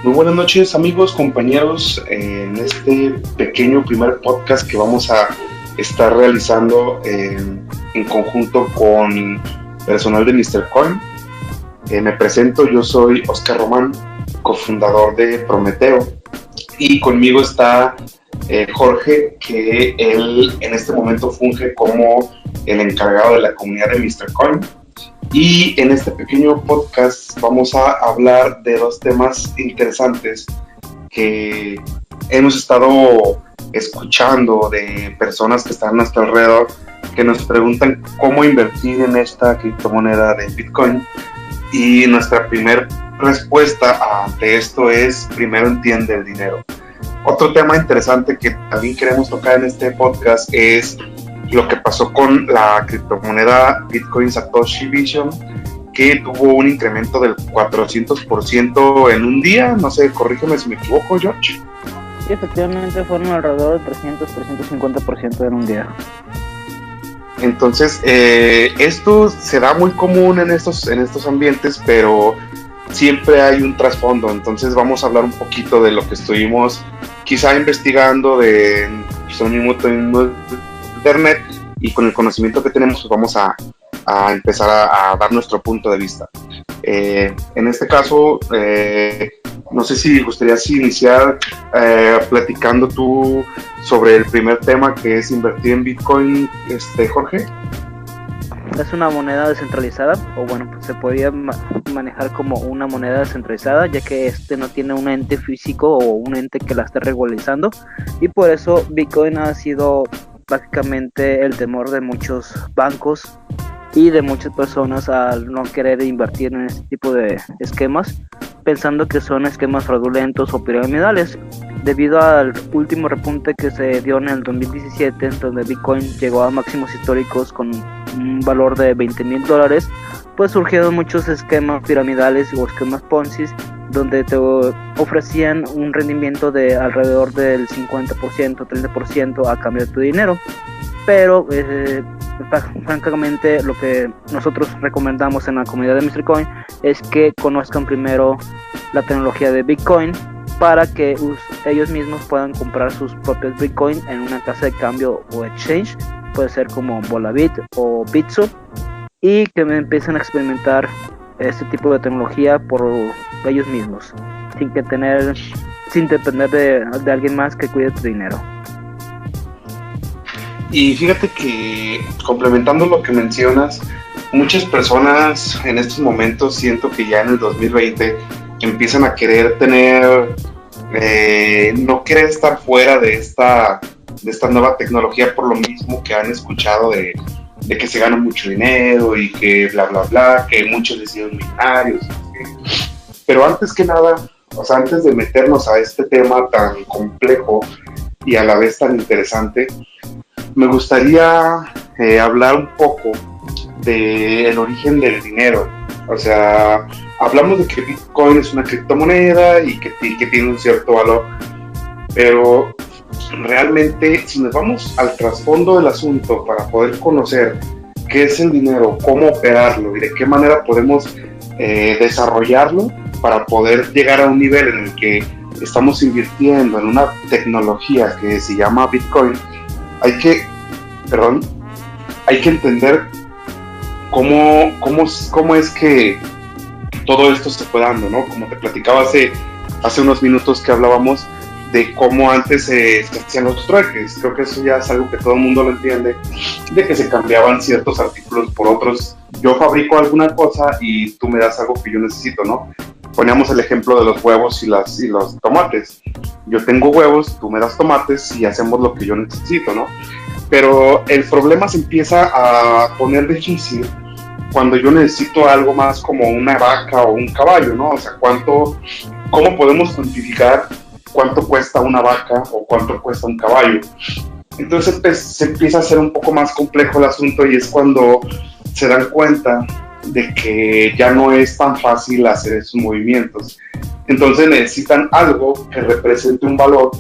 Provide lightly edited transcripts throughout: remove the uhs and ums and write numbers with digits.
Muy buenas noches amigos, compañeros, en este pequeño primer podcast que vamos a estar realizando en conjunto con personal de Mr. Coin. Me presento, yo soy Oscar Román, cofundador de Prometeo, y conmigo está Jorge, que él en este momento funge como el encargado de la comunidad de Mr. Coin. Y en este pequeño podcast vamos a hablar de dos temas interesantes que hemos estado escuchando de personas que están a nuestro alrededor, que nos preguntan cómo invertir en esta criptomoneda de Bitcoin. Y nuestra primera respuesta ante esto es: primero entiende el dinero. Otro tema interesante que también queremos tocar en este podcast es lo que pasó con la criptomoneda Bitcoin Satoshi Vision, que tuvo un incremento del 400% en un día. No sé, corrígeme si me equivoco, George. Sí, efectivamente fueron alrededor de 350% en un día. Entonces, esto se da muy común en estos ambientes, pero siempre hay un trasfondo. Entonces vamos a hablar un poquito de lo que estuvimos quizá investigando de internet, y con el conocimiento que tenemos pues vamos a empezar a dar nuestro punto de vista. En este caso, no sé si gustarías iniciar platicando tú sobre el primer tema, que es invertir en Bitcoin, Jorge. Es una moneda descentralizada, o bueno, pues se podía manejar como una moneda descentralizada, ya que no tiene un ente físico o un ente que la esté regularizando, y por eso Bitcoin ha sido básicamente el temor de muchos bancos y de muchas personas al no querer invertir en este tipo de esquemas, pensando que son esquemas fraudulentos o piramidales, debido al último repunte que se dio en el 2017, en donde Bitcoin llegó a máximos históricos con un valor de $20,000, pues surgieron muchos esquemas piramidales o esquemas Ponzi, donde te ofrecían un rendimiento de alrededor del 50%, 30% a cambio de tu dinero. Pero francamente lo que nosotros recomendamos en la comunidad de Mr. Coin es que conozcan primero la tecnología de Bitcoin, para que ellos mismos puedan comprar sus propios Bitcoin en una casa de cambio o exchange, puede ser como Volabit o Bitso, y que empiecen a experimentar este tipo de tecnología por ellos mismos, sin depender de alguien más que cuide tu dinero. Y fíjate que, complementando lo que mencionas, muchas personas en estos momentos, siento que ya en el 2020 empiezan a querer tener, no querer estar fuera de esta nueva tecnología, por lo mismo que han escuchado de que se gana mucho dinero y que bla bla bla, que muchos deciden millonarios. Pero antes que nada, antes de meternos a este tema tan complejo y a la vez tan interesante, me gustaría hablar un poco del origen del dinero. Hablamos de que Bitcoin es una criptomoneda y que tiene un cierto valor, pero realmente, si nos vamos al trasfondo del asunto para poder conocer qué es el dinero, cómo operarlo y de qué manera podemos desarrollarlo para poder llegar a un nivel en el que estamos invirtiendo en una tecnología que se llama Bitcoin, hay que entender cómo es que todo esto se fue dando, ¿no? Como te platicaba hace unos minutos que hablábamos de cómo antes se hacían los trueques. Creo que eso ya es algo que todo el mundo lo entiende, de que se cambiaban ciertos artículos por otros. Yo fabrico alguna cosa y tú me das algo que yo necesito, ¿no? Poníamos el ejemplo de los huevos y los tomates. Yo tengo huevos, tú me das tomates y hacemos lo que yo necesito, ¿no? Pero el problema se empieza a poner difícil cuando yo necesito algo más como una vaca o un caballo, ¿no? ¿Cómo podemos cuantificar cuánto cuesta una vaca o cuánto cuesta un caballo? Entonces se empieza a hacer un poco más complejo el asunto, y es cuando se dan cuenta de que ya no es tan fácil hacer esos movimientos. Entonces necesitan algo que represente un valor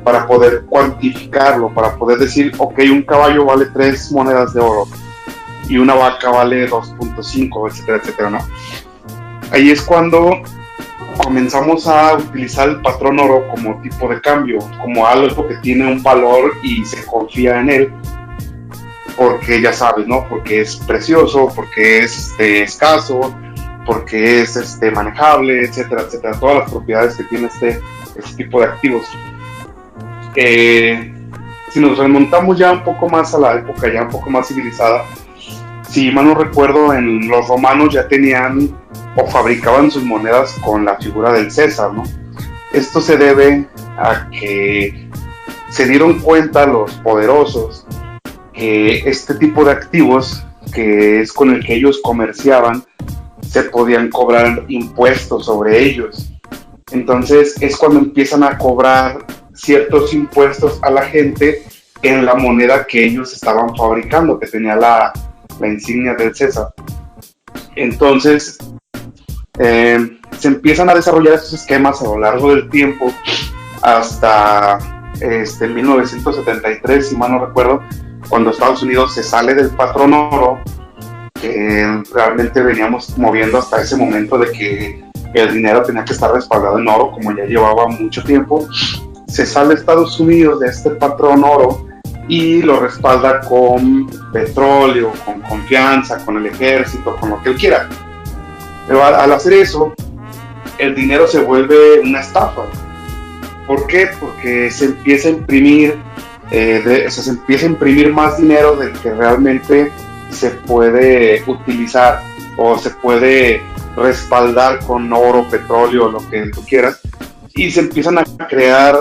para poder cuantificarlo, para poder decir, ok, un caballo vale 3 monedas de oro y una vaca vale 2.5, etcétera, etcétera, ¿no? Ahí es cuando comenzamos a utilizar el patrón oro como tipo de cambio, como algo que tiene un valor y se confía en él, porque ya sabes, ¿no? Porque es precioso, porque es escaso, porque es manejable, etcétera, etcétera, todas las propiedades que tiene este tipo de activos. Si nos remontamos ya un poco más a la época ya un poco más civilizada, si mal no recuerdo, en los romanos ya tenían o fabricaban sus monedas con la figura del César, ¿no? Esto se debe a que se dieron cuenta los poderosos que este tipo de activos, que es con el que ellos comerciaban, se podían cobrar impuestos sobre ellos. Entonces es cuando empiezan a cobrar ciertos impuestos a la gente en la moneda que ellos estaban fabricando, que tenía la insignia del César. Entonces se empiezan a desarrollar estos esquemas a lo largo del tiempo hasta 1973, si mal no recuerdo, cuando Estados Unidos se sale del patrón oro, que realmente veníamos moviendo hasta ese momento de que el dinero tenía que estar respaldado en oro, como ya llevaba mucho tiempo. Se sale Estados Unidos de este patrón oro y lo respalda con petróleo, con confianza, con el ejército, con lo que él quiera. Pero al hacer eso, el dinero se vuelve una estafa. ¿Por qué? Porque se empieza a imprimir, se empieza a imprimir más dinero del que realmente se puede utilizar o se puede respaldar con oro, petróleo, lo que tú quieras, y se empiezan a crear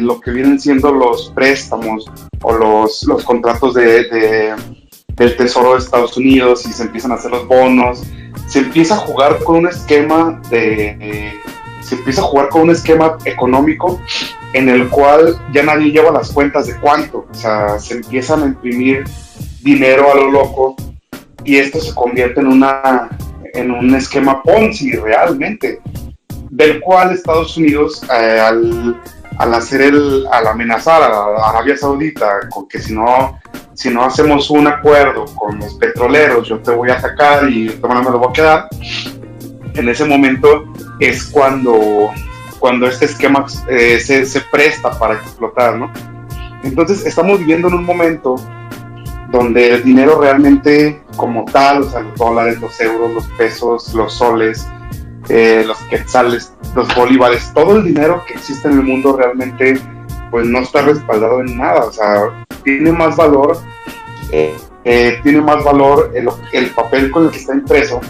lo que vienen siendo los préstamos o los contratos del Tesoro de Estados Unidos, y se empiezan a hacer los bonos. Se empieza a jugar con un esquema económico en el cual ya nadie lleva las cuentas de cuánto, o sea, se empiezan a imprimir dinero a lo loco, y esto se convierte en un esquema Ponzi realmente, del cual Estados Unidos al amenazar a Arabia Saudita con que si no hacemos un acuerdo con los petroleros, yo te voy a atacar y de esta manera me lo voy a quedar. En ese momento es cuando este esquema se presta para explotar, ¿no? Entonces estamos viviendo en un momento donde el dinero realmente como tal, o sea, los dólares, los euros, los pesos, los soles, los quetzales, los bolívares, todo el dinero que existe en el mundo realmente pues no está respaldado en nada, o sea, tiene más valor el papel con el que está impreso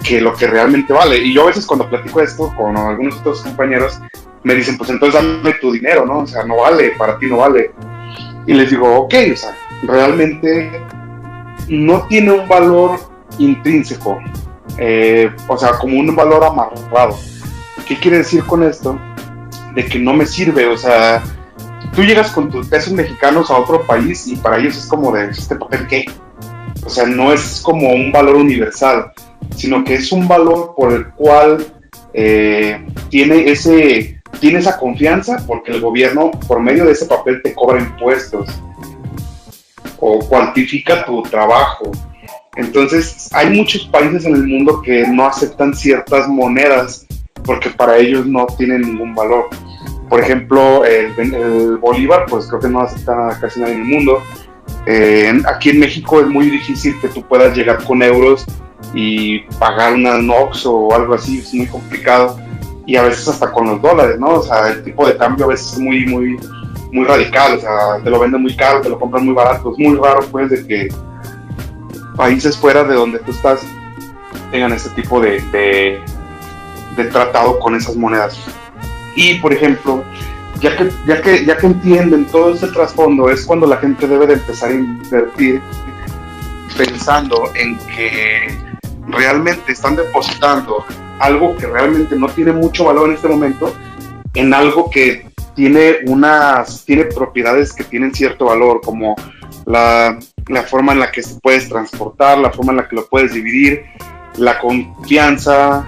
que lo que realmente vale. Y yo a veces cuando platico esto con algunos otros compañeros me dicen, pues entonces dame tu dinero, ¿no? O sea, no vale, para ti no vale. Y les digo, ok, o sea, realmente no tiene un valor intrínseco, o sea, como un valor amarrado. ¿Qué quiere decir con esto? De que no me sirve, o sea, tú llegas con tus pesos mexicanos a otro país y para ellos es como de, ¿este papel qué? O sea, no es como un valor universal, sino que es un valor por el cual tiene esa confianza, porque el gobierno por medio de ese papel te cobra impuestos o cuantifica tu trabajo. Entonces hay muchos países en el mundo que no aceptan ciertas monedas porque para ellos no tienen ningún valor. Por ejemplo, el bolívar, pues creo que no acepta casi nadie en el mundo. Aquí en México es muy difícil que tú puedas llegar con euros y pagar una NOx o algo así, es muy complicado. Y a veces hasta con los dólares, ¿no? O sea, el tipo de cambio a veces es muy, muy, muy radical, o sea, te lo venden muy caro, te lo compran muy barato. Es muy raro, pues, de que países fuera de donde tú estás tengan este tipo de tratado con esas monedas. Y, por ejemplo, ya que entienden todo este trasfondo, es cuando la gente debe de empezar a invertir pensando en que realmente están depositando algo que realmente no tiene mucho valor en este momento en algo que tiene propiedades que tienen cierto valor, como la forma en la que se puedes transportar, la forma en la que lo puedes dividir, la confianza,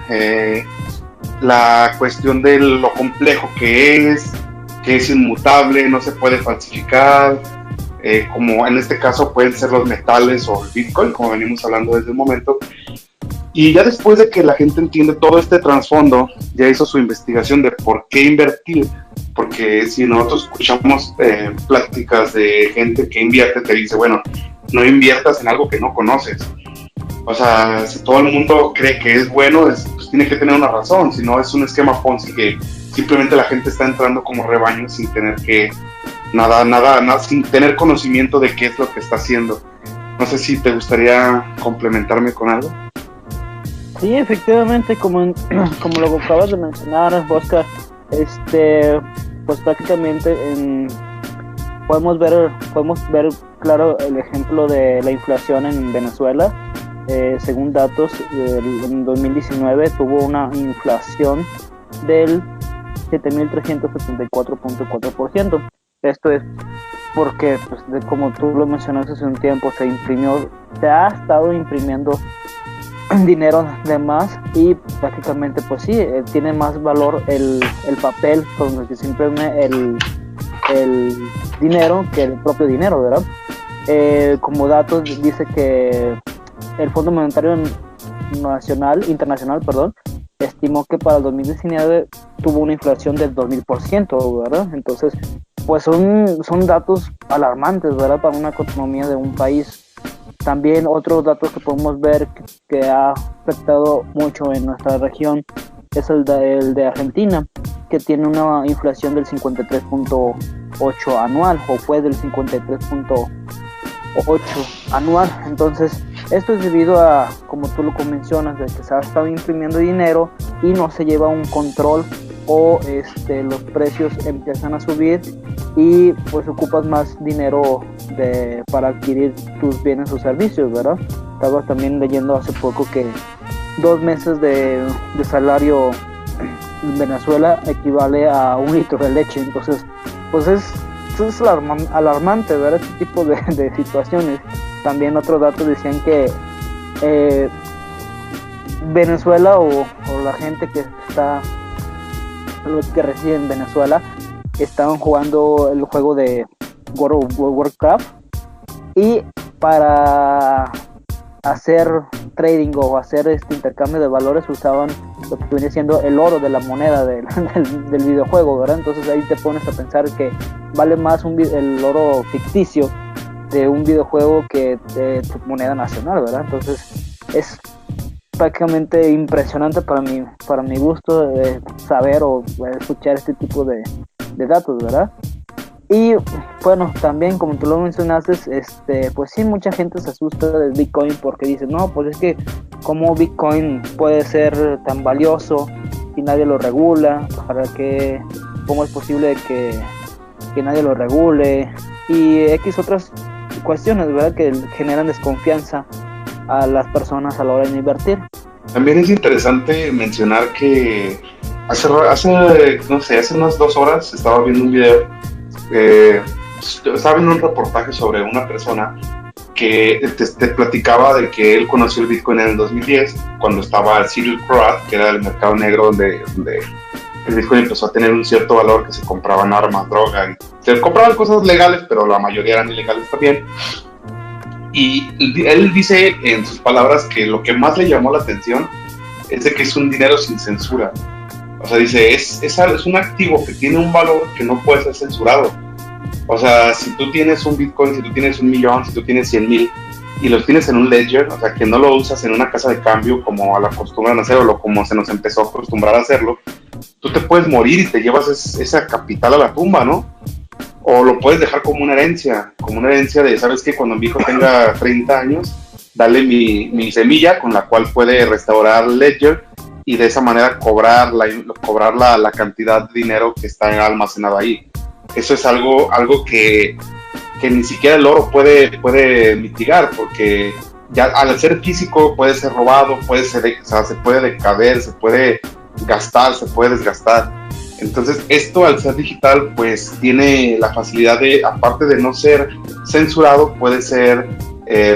la cuestión de lo complejo que es inmutable, no se puede falsificar, como en este caso pueden ser los metales o el Bitcoin, como venimos hablando desde el momento. Y ya después de que la gente entiende todo este trasfondo, ya hizo su investigación de por qué invertir, porque si nosotros escuchamos pláticas de gente que invierte, te dice, bueno, no inviertas en algo que no conoces. O sea, si todo el mundo cree que es bueno, pues tiene que tener una razón, si no es un esquema Ponzi que simplemente la gente está entrando como rebaño sin tener que nada, sin tener conocimiento de qué es lo que está haciendo. No sé si te gustaría complementarme con algo. Sí, efectivamente, como lo que acabas de mencionar, Oscar, pues prácticamente podemos ver claro el ejemplo de la inflación en Venezuela. Según datos, en 2019 tuvo una inflación del 7.374.4%. Esto es porque, pues, como tú lo mencionaste hace un tiempo, se ha estado imprimiendo dinero de más y prácticamente, pues sí, tiene más valor el papel con el que se imprime el dinero que el propio dinero, ¿verdad? Como datos dice que el Fondo Monetario Internacional, estimó que para el 2019 tuvo una inflación del 2000%, ¿verdad? Entonces, pues son datos alarmantes, ¿verdad? Para una economía de un país. También otros datos que podemos ver que ha afectado mucho en nuestra región es el de Argentina, que tiene una inflación del 53.8 anual, o fue del 53.8 anual. Entonces, esto es debido a, como tú lo mencionas, de que se ha estado imprimiendo dinero y no se lleva un control, o los precios empiezan a subir y pues ocupas más dinero para adquirir tus bienes o servicios, ¿verdad? Estaba también leyendo hace poco que 2 meses de salario en Venezuela equivale a 1 litro de leche. Entonces, pues es alarmante, ¿verdad? Este tipo de situaciones. También otros datos decían que Venezuela o la gente los que residen en Venezuela estaban jugando el juego de World of Warcraft, y para hacer trading o hacer intercambio de valores usaban lo que viene siendo el oro de la moneda del videojuego, ¿verdad? Entonces ahí te pones a pensar que vale más el oro ficticio de un videojuego que de tu moneda nacional, ¿verdad? Entonces es prácticamente impresionante para mi gusto saber o escuchar este tipo de datos, ¿verdad? Y bueno, también como tú lo mencionaste, pues sí, mucha gente se asusta del Bitcoin porque dice, no, pues es que ¿cómo Bitcoin puede ser tan valioso si nadie lo regula? ¿Cómo es posible que nadie lo regule? Y X otras cuestiones, ¿verdad?, que generan desconfianza a las personas a la hora de invertir. También es interesante mencionar que hace unas 2 horas estaba viendo un video, estaba viendo un reportaje sobre una persona que te platicaba de que él conoció el Bitcoin en el 2010, cuando estaba el Silk Road, que era el mercado negro donde el Bitcoin empezó a tener un cierto valor, que se compraban armas, droga, y se compraban cosas legales, pero la mayoría eran ilegales también. Y él dice en sus palabras que lo que más le llamó la atención es de que es un dinero sin censura. O sea, dice, es un activo que tiene un valor que no puede ser censurado. O sea, si tú tienes un Bitcoin, si tú tienes 1,000,000, si tú tienes 100,000 y los tienes en un ledger, o sea, que no lo usas en una casa de cambio como la acostumbran a hacerlo, o como se nos empezó a acostumbrar a hacerlo, tú te puedes morir y te llevas esa capital a la tumba, ¿no? O lo puedes dejar como una herencia de, ¿sabes qué? Cuando mi hijo tenga 30 años, dale mi semilla con la cual puede restaurar Ledger y de esa manera cobrar la cantidad de dinero que está almacenado ahí. Eso es algo que ni siquiera el oro puede mitigar, porque ya al ser físico puede ser robado, se puede decader, se puede gastar, se puede desgastar. Entonces esto, al ser digital, pues tiene la facilidad de, aparte de no ser censurado, puede ser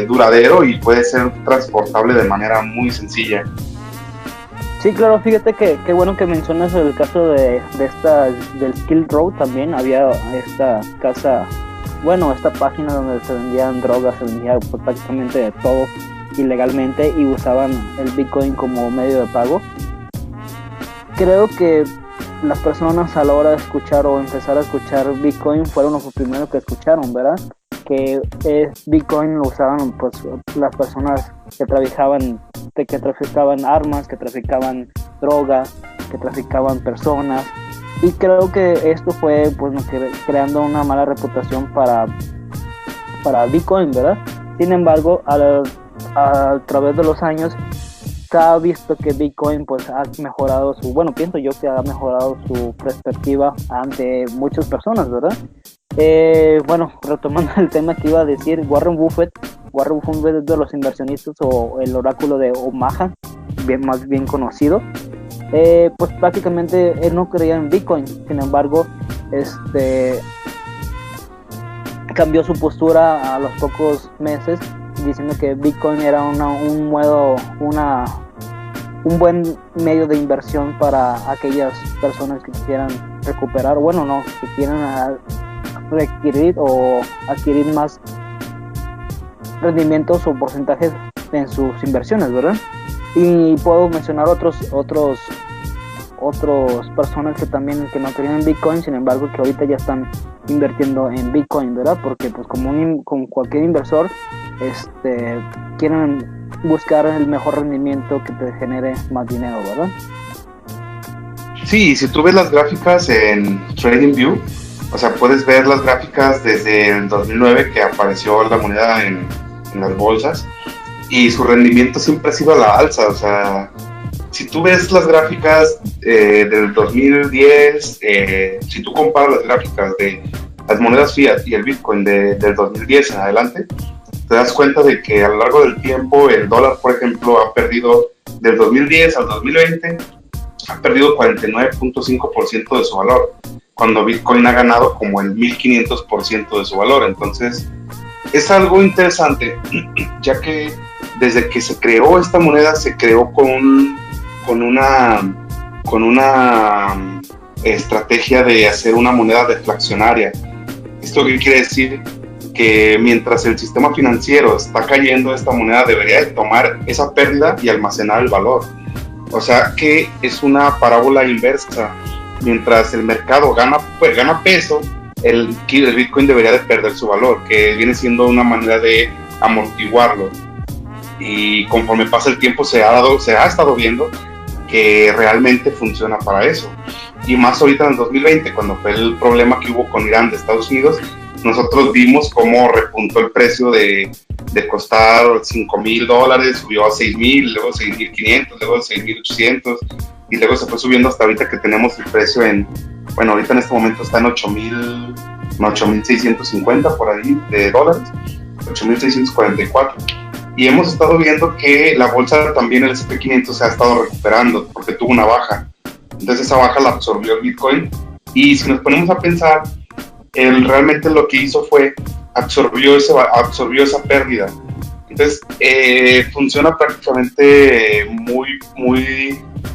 duradero y puede ser transportable de manera muy sencilla. Sí, claro, fíjate que qué bueno que mencionas el caso del Silk Road. También había esta página donde se vendían drogas, se vendía prácticamente de todo, ilegalmente y usaban el Bitcoin como medio de pago. Creo que las personas a la hora de escuchar o empezar a escuchar Bitcoin fueron los primeros que escucharon, ¿verdad? Que Bitcoin lo usaban pues las personas que traficaban armas, que traficaban droga, que traficaban personas, y creo que esto fue pues creando una mala reputación para Bitcoin, ¿verdad? Sin embargo, a través de los años se ha visto que Bitcoin pues ha mejorado pienso yo que ha mejorado su perspectiva ante muchas personas, ¿verdad? Retomando el tema que iba a decir, Warren Buffett es de los inversionistas o el oráculo de Omaha, más bien conocido. Pues prácticamente él no creía en Bitcoin, sin embargo, cambió su postura a los pocos meses, diciendo que Bitcoin era un buen medio de inversión para aquellas personas que quisieran recuperar, que quieran requerir o adquirir más rendimientos o porcentajes en sus inversiones, ¿verdad? Y puedo mencionar otros personas que no creían en Bitcoin, sin embargo que ahorita ya están invirtiendo en Bitcoin, ¿verdad? Porque pues como cualquier inversor, quieren buscar el mejor rendimiento que te genere más dinero, ¿verdad? Sí, si tú ves las gráficas en TradingView, o sea, puedes ver las gráficas desde el 2009 que apareció la moneda en las bolsas, y su rendimiento siempre ha sido a la alza. O sea, si tú ves las gráficas del 2010, si tú comparas las gráficas de las monedas fiat y el Bitcoin del 2010 en adelante, te das cuenta de que a lo largo del tiempo el dólar, por ejemplo, ha perdido del 2010 al 2020, ha perdido 49.5% de su valor, cuando Bitcoin ha ganado como el 1500% de su valor. Entonces, es algo interesante, ya que desde que se creó esta moneda, se creó con una estrategia de hacer una moneda deflacionaria. ¿Esto qué quiere decir? Que mientras el sistema financiero está cayendo, esta moneda debería de tomar esa pérdida y almacenar el valor. O sea que es una parábola inversa. Mientras el mercado gana peso, el Bitcoin debería de perder su valor, que viene siendo una manera de amortiguarlo. Y conforme pasa el tiempo se ha estado viendo que realmente funciona para eso. Y más ahorita en el 2020, cuando fue el problema que hubo con Irán de Estados Unidos, nosotros vimos cómo repuntó el precio de costar $5,000, subió a 6,000, luego 6,500, luego 6,800, y luego se fue subiendo hasta ahorita que tenemos el precio ahorita en este momento está en 8,650 por ahí de dólares, 8,644. Y hemos estado viendo que la bolsa también, el S&P 500, se ha estado recuperando porque tuvo una baja. Entonces esa baja la absorbió el Bitcoin. Y si nos ponemos a pensar, realmente lo que hizo fue absorbió esa pérdida. Entonces funciona prácticamente muy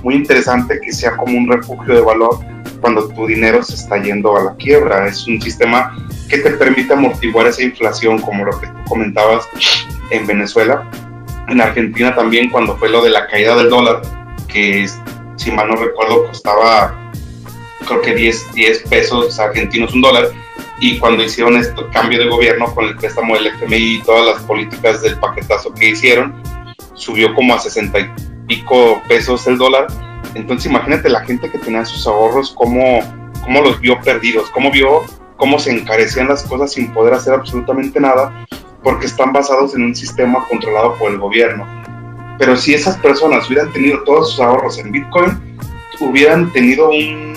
interesante que sea como un refugio de valor cuando tu dinero se está yendo a la quiebra. Es un sistema que te permite amortiguar esa inflación, como lo que tú comentabas en Venezuela. En Argentina también, cuando fue lo de la caída del dólar, que si mal no recuerdo costaba creo que 10 pesos argentinos un dólar, y cuando hicieron este cambio de gobierno con el préstamo del FMI y todas las políticas del paquetazo que hicieron, subió como a 60 y pico pesos el dólar. Entonces imagínate la gente que tenía sus ahorros, cómo los vio perdidos, cómo se encarecían las cosas sin poder hacer absolutamente nada, porque están basados en un sistema controlado por el gobierno. Pero si esas personas hubieran tenido todos sus ahorros en Bitcoin, hubieran tenido un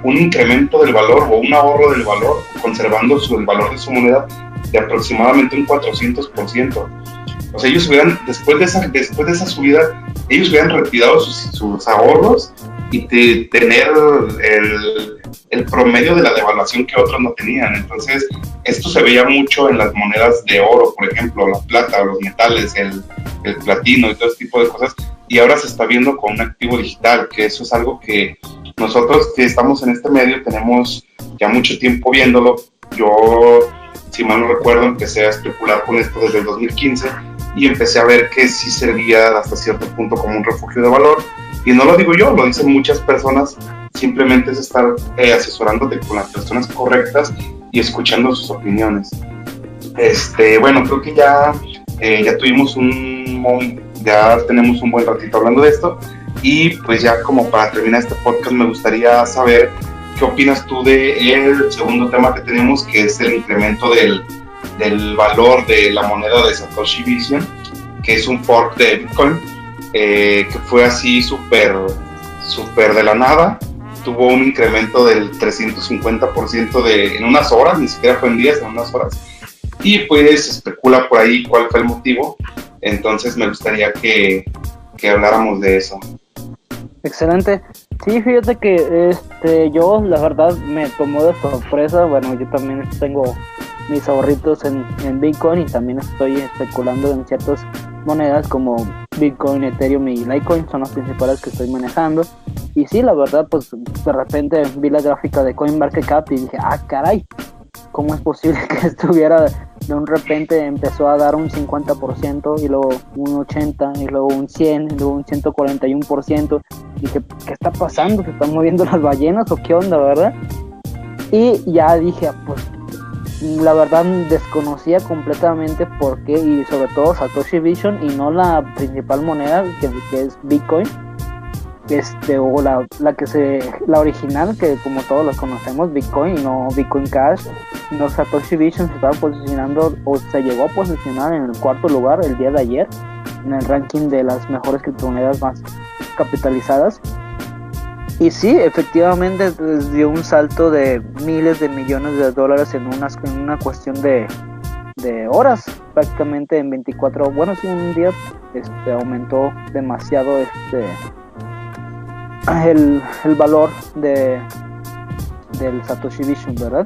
incremento del valor o un ahorro del valor, conservando el valor de su moneda de aproximadamente un 400%. O sea, ellos hubieran, después de esa subida, ellos hubieran retirado sus ahorros y tener el promedio de la devaluación que otros no tenían. Entonces, esto se veía mucho en las monedas de oro, por ejemplo, la plata, los metales, el platino y todo ese tipo de cosas. Y ahora se está viendo con un activo digital, que eso es algo que nosotros que estamos en este medio tenemos ya mucho tiempo viéndolo. Yo, si mal no recuerdo, empecé a especular con esto desde el 2015, y empecé a ver que sí servía hasta cierto punto como un refugio de valor. Y no lo digo yo, lo dicen muchas personas. Simplemente es estar asesorándote con las personas correctas y escuchando sus opiniones. Bueno, creo que ya tenemos un buen ratito hablando de esto, y pues ya como para terminar este podcast me gustaría saber qué opinas tú del segundo tema que tenemos, que es el incremento del valor de la moneda de Satoshi Vision, que es un fork de Bitcoin, que fue así súper de la nada. Tuvo un incremento del 350% en unas horas, ni siquiera fue en días, en unas horas. Y pues se especula por ahí cuál fue el motivo. Entonces me gustaría que habláramos de eso. Excelente. Sí, fíjate que yo la verdad me tomó de sorpresa. Bueno, yo también tengo mis ahorritos en Bitcoin y también estoy especulando en ciertas monedas como Bitcoin, Ethereum y Litecoin, son las principales que estoy manejando. Y sí, la verdad, pues de repente vi la gráfica de CoinMarketCap y dije, caray, ¿cómo es posible que estuviera de un repente empezó a dar un 50% y luego un 80% y luego un 100% y luego un 141%? Dije, ¿qué está pasando? ¿Se están moviendo las ballenas o qué onda, verdad? Y ya dije, pues la verdad desconocía completamente por qué, y sobre todo Satoshi Vision y no la principal moneda que es Bitcoin, o la original, que como todos la conocemos, Bitcoin, y no Bitcoin Cash. No, Satoshi Vision se estaba posicionando, o se llegó a posicionar en el 4º lugar el día de ayer en el ranking de las mejores criptomonedas más capitalizadas. Y sí, efectivamente dio un salto de miles de millones de dólares en una cuestión de horas, prácticamente en 24, bueno, sí, un día aumentó demasiado el valor del Satoshi Vision, ¿verdad?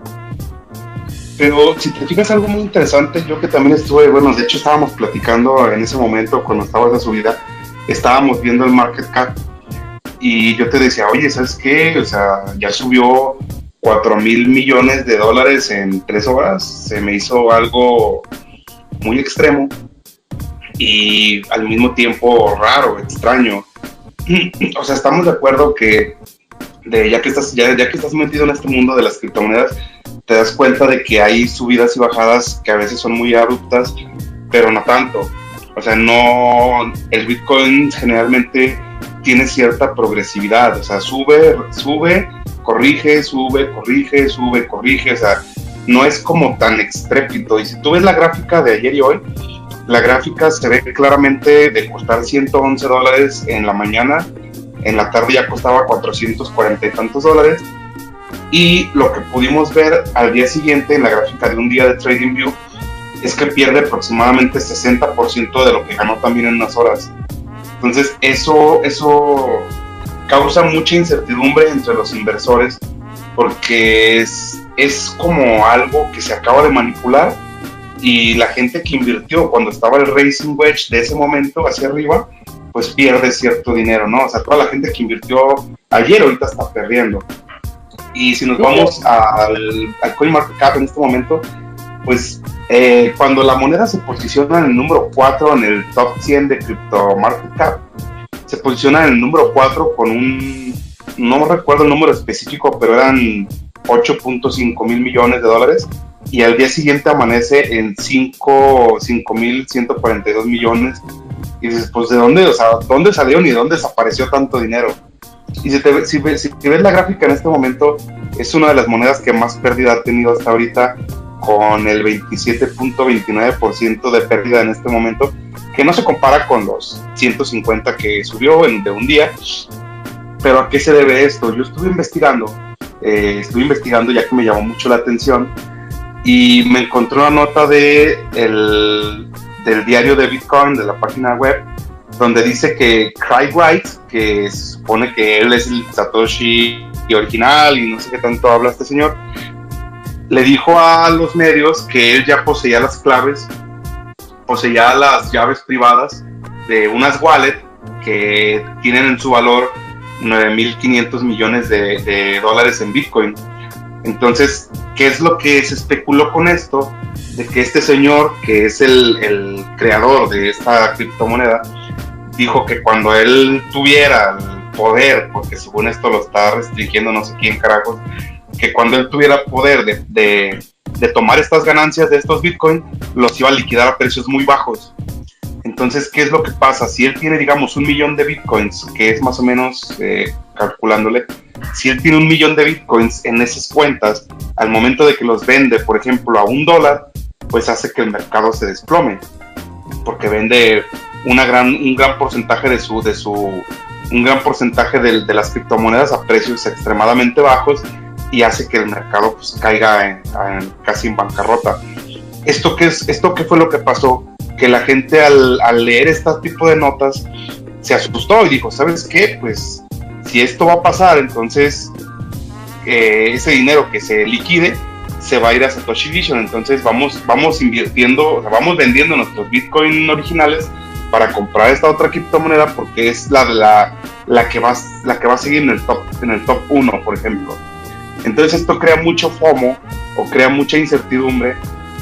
Pero si te fijas algo muy interesante, yo que también estuve, bueno, de hecho estábamos platicando en ese momento cuando estaba esa subida, estábamos viendo el market cap. Y yo te decía, oye, ¿sabes qué? O sea, ya subió 4,000 millones de dólares en 3 horas. Se me hizo algo muy extremo y al mismo tiempo raro, extraño. O sea, estamos de acuerdo que ya que estás metido en este mundo de las criptomonedas, te das cuenta de que hay subidas y bajadas que a veces son muy abruptas, pero no tanto. O sea, el Bitcoin generalmente tiene cierta progresividad, o sea, sube, corrige, sube, corrige, sube, corrige, o sea, no es como tan estrépito. Y si tú ves la gráfica de ayer y hoy, la gráfica se ve claramente de costar $111 en la mañana, en la tarde ya costaba 440 y tantos dólares, y lo que pudimos ver al día siguiente en la gráfica de un día de TradingView es que pierde aproximadamente 60% de lo que ganó también en unas horas. Entonces eso causa mucha incertidumbre entre los inversores, porque es como algo que se acaba de manipular, y la gente que invirtió cuando estaba el Rising Wedge de ese momento hacia arriba, pues pierde cierto dinero, ¿no? O sea, toda la gente que invirtió ayer ahorita está perdiendo. Y si nos vamos al CoinMarketCap en este momento, pues cuando la moneda se posiciona en el número 4 en el top 100 de CryptoMarketCap, se posiciona en el número 4 con no recuerdo el número específico, pero eran 8.5 mil millones de dólares, y al día siguiente amanece en 5.142 millones, y dices, pues ¿de dónde? O sea, ¿dónde salieron y dónde desapareció tanto dinero? Y si ves la gráfica en este momento, es una de las monedas que más pérdida ha tenido hasta ahorita, con el 27.29% de pérdida en este momento, que no se compara con los 150 que subió de un día. Pero ¿a qué se debe esto? Yo estuve investigando ya que me llamó mucho la atención, y me encontré una nota del diario de Bitcoin, de la página web, donde dice que Craig Wright, que se supone que él es el Satoshi original y no sé qué tanto habla este señor, le dijo a los medios que él ya poseía las llaves privadas de unas wallets que tienen en su valor 9.500 millones de dólares en Bitcoin. Entonces, ¿qué es lo que se especuló con esto? de que este señor, que es el creador de esta criptomoneda, dijo que cuando él tuviera el poder, porque según esto lo está restringiendo no sé quién carajos, que cuando él tuviera poder de tomar estas ganancias de estos Bitcoin, los iba a liquidar a precios muy bajos. Entonces, ¿qué es lo que pasa? Si él tiene, digamos, 1 millón de Bitcoins, que es más o menos, calculándole, si él tiene 1 millón de Bitcoins en esas cuentas, al momento de que los vende, por ejemplo, a $1, pues hace que el mercado se desplome, porque vende un gran porcentaje un gran porcentaje de las criptomonedas a precios extremadamente bajos, y hace que el mercado pues caiga casi en bancarrota. ¿Esto qué fue lo que pasó? Que la gente al leer este tipo de notas se asustó y dijo, ¿sabes qué? Pues si esto va a pasar, entonces ese dinero que se liquide se va a ir a Satoshi Vision, entonces vamos invirtiendo, o sea, vamos vendiendo nuestros Bitcoin originales para comprar esta otra criptomoneda, porque es la que va a seguir en el top 1, por ejemplo. Entonces esto crea mucho FOMO o crea mucha incertidumbre,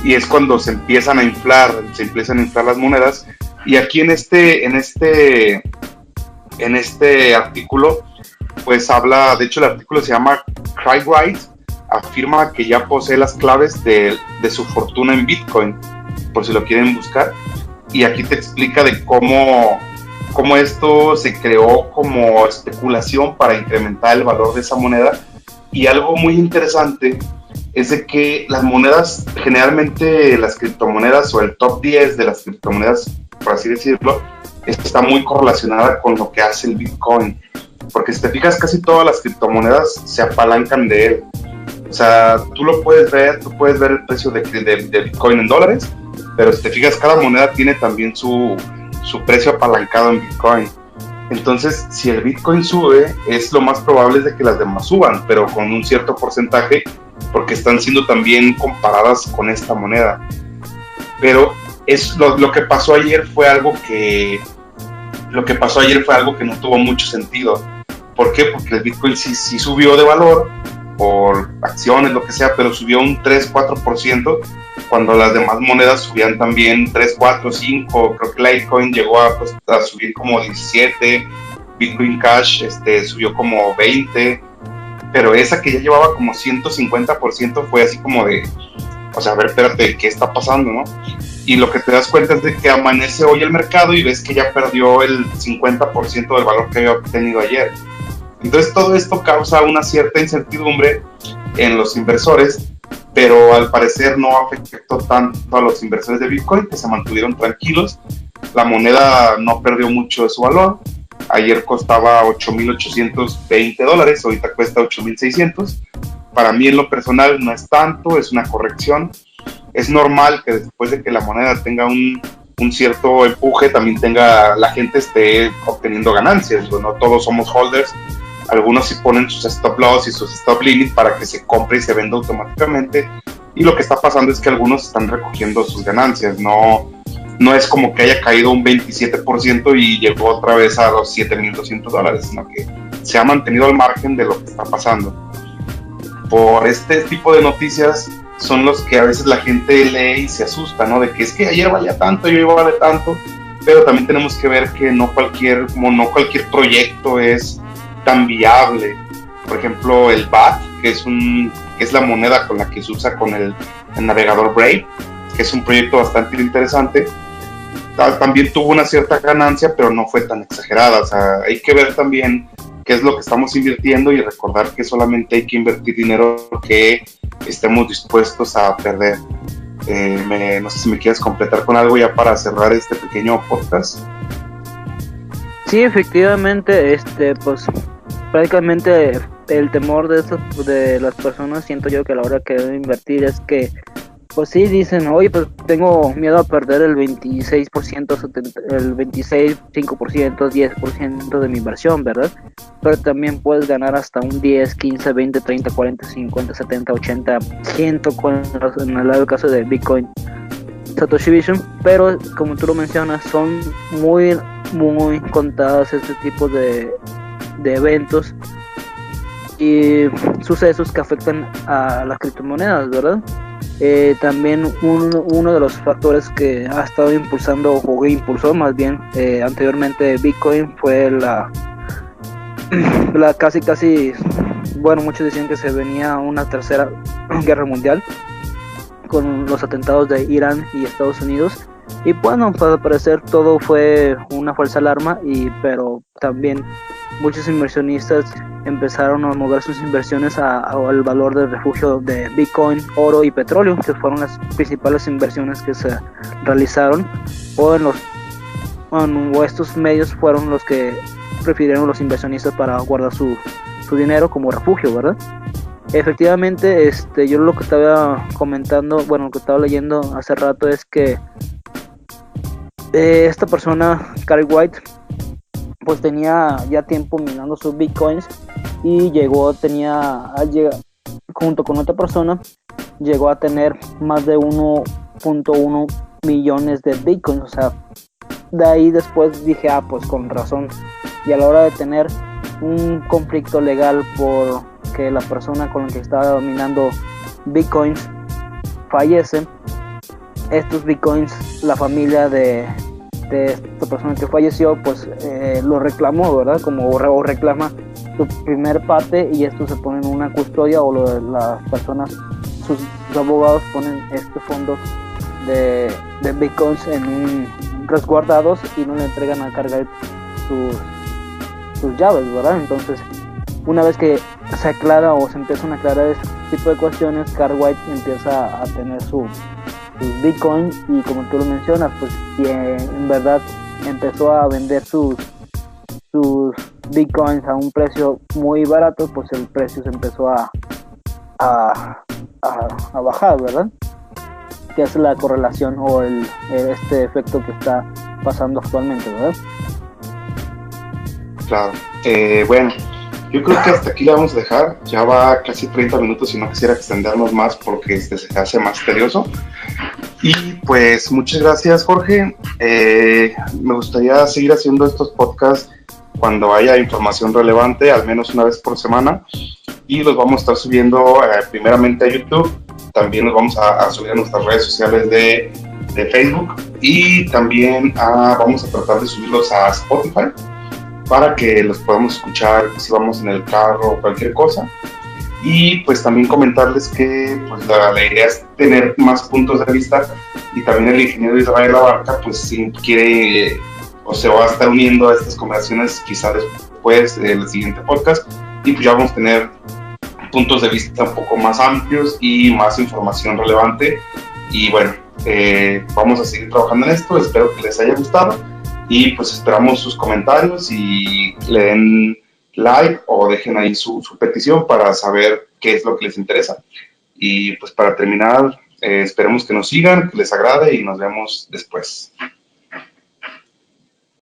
y es cuando se empiezan a inflar las monedas. Y aquí en este artículo pues habla, de hecho el artículo se llama Craig Wright afirma que ya posee las claves de su fortuna en Bitcoin, por si lo quieren buscar, y aquí te explica de cómo esto se creó como especulación para incrementar el valor de esa moneda. Y algo muy interesante es de que las monedas, generalmente las criptomonedas o el top 10 de las criptomonedas, por así decirlo, está muy correlacionada con lo que hace el Bitcoin, porque si te fijas, casi todas las criptomonedas se apalancan de él. O sea, tú puedes ver el precio de Bitcoin en dólares, pero si te fijas, cada moneda tiene también su precio apalancado en Bitcoin. Entonces, si el Bitcoin sube, es lo más probable es de que las demás suban, pero con un cierto porcentaje, porque están siendo también comparadas con esta moneda. Pero lo que pasó ayer fue algo que no tuvo mucho sentido. ¿Por qué? Porque el Bitcoin sí subió de valor por acciones, lo que sea, pero subió un 3-4%, cuando las demás monedas subían también 3, 4, 5, creo que Litecoin llegó a subir como 17, Bitcoin Cash subió como 20, pero esa que ya llevaba como 150% fue así como de, o sea, a ver, espérate, ¿qué está pasando, no? Y lo que te das cuenta es de que amanece hoy el mercado y ves que ya perdió el 50% del valor que había obtenido ayer. Entonces todo esto causa una cierta incertidumbre en los inversores, pero al parecer no afectó tanto a los inversores de Bitcoin, que se mantuvieron tranquilos. La moneda no perdió mucho de su valor. Ayer costaba $8,820, ahorita cuesta $8,600. Para mí, en lo personal, no es tanto, es una corrección. Es normal que después de que la moneda tenga un cierto empuje, también la gente esté obteniendo ganancias. Bueno, todos somos holders. Algunos sí ponen sus stop loss y sus stop limit para que se compre y se venda automáticamente, y lo que está pasando es que algunos están recogiendo sus ganancias. No es como que haya caído un 27% y llegó otra vez a los $7,200, sino que se ha mantenido al margen de lo que está pasando. Por este tipo de noticias son los que a veces la gente lee y se asusta, ¿no? De que es que ayer valía tanto y hoy vale tanto, pero también tenemos que ver que no cualquier proyecto es tan viable. Por ejemplo, el BAT, que es la moneda con la que se usa con el navegador Brave, que es un proyecto bastante interesante, también tuvo una cierta ganancia, pero no fue tan exagerada. O sea, hay que ver también qué es lo que estamos invirtiendo y recordar que solamente hay que invertir dinero que estemos dispuestos a perder. No sé si me quieres completar con algo ya para cerrar este pequeño podcast. Sí, efectivamente, pues prácticamente el temor de las personas, siento yo, que a la hora que deben invertir es que, pues sí, dicen, oye, pues tengo miedo a perder el 26%, el 26, 5%, 10% de mi inversión, ¿verdad? Pero también puedes ganar hasta un 10, 15, 20, 30, 40, 50, 70, 80, 100 en el caso de Bitcoin, Satoshi Vision. Pero como tú lo mencionas, son muy contadas este tipo de eventos y sucesos que afectan a las criptomonedas, ¿verdad? También uno de los factores que ha estado impulsando, o que impulsó más bien anteriormente Bitcoin, fue la casi, bueno, muchos decían que se venía una tercera guerra mundial con los atentados de Irán y Estados Unidos. Y bueno, al parecer todo fue una falsa alarma, pero también muchos inversionistas empezaron a mover sus inversiones al valor de refugio de Bitcoin, oro y petróleo, que fueron las principales inversiones que se realizaron, o estos medios fueron los que prefirieron los inversionistas para guardar su dinero como refugio, ¿verdad? Efectivamente, yo lo que estaba comentando, bueno, lo que estaba leyendo hace rato es que esta persona, Gary White, pues tenía ya tiempo minando sus bitcoins y junto con otra persona, llegó a tener más de 1.1 millones de bitcoins. O sea, de ahí después dije, pues con razón. Y a la hora de tener un conflicto legal por que la persona con la que estaba minando bitcoins fallece, estos bitcoins, la familia de esta persona que falleció, pues lo reclamó, ¿verdad? O reclama su primer parte, y esto se pone en una custodia, o las personas, sus abogados ponen fondos de bitcoins en resguardados y no le entregan a cargar sus llaves, ¿verdad? Entonces, una vez que se aclara o se empiezan a aclarar este tipo de cuestiones, Gary White empieza a tener sus Bitcoin, y como tú lo mencionas, pues en verdad empezó a vender sus Bitcoins a un precio muy barato, pues el precio se empezó a bajar, ¿verdad? Que es la correlación o este efecto que está pasando actualmente, ¿verdad? Claro. Bueno, yo creo que hasta aquí la vamos a dejar. Ya va casi 30 minutos y no quisiera extendernos más porque se hace más tedioso. Y pues muchas gracias, Jorge. Me gustaría seguir haciendo estos podcasts cuando haya información relevante, al menos una vez por semana. Y los vamos a estar subiendo primeramente a YouTube. También los vamos a subir a nuestras redes sociales de Facebook. Y también vamos a tratar de subirlos a Spotify para que los podamos escuchar si vamos en el carro o cualquier cosa. Y pues también comentarles que pues, la idea es tener más puntos de vista, y también el ingeniero Israel Abarca pues si quiere o se va a estar uniendo a estas conversaciones quizá después del siguiente podcast, y pues ya vamos a tener puntos de vista un poco más amplios y más información relevante. Y bueno, vamos a seguir trabajando en esto, espero que les haya gustado, y pues esperamos sus comentarios y le den like o dejen ahí su petición para saber qué es lo que les interesa. Y pues para terminar, esperemos que nos sigan, que les agrade, y nos vemos después.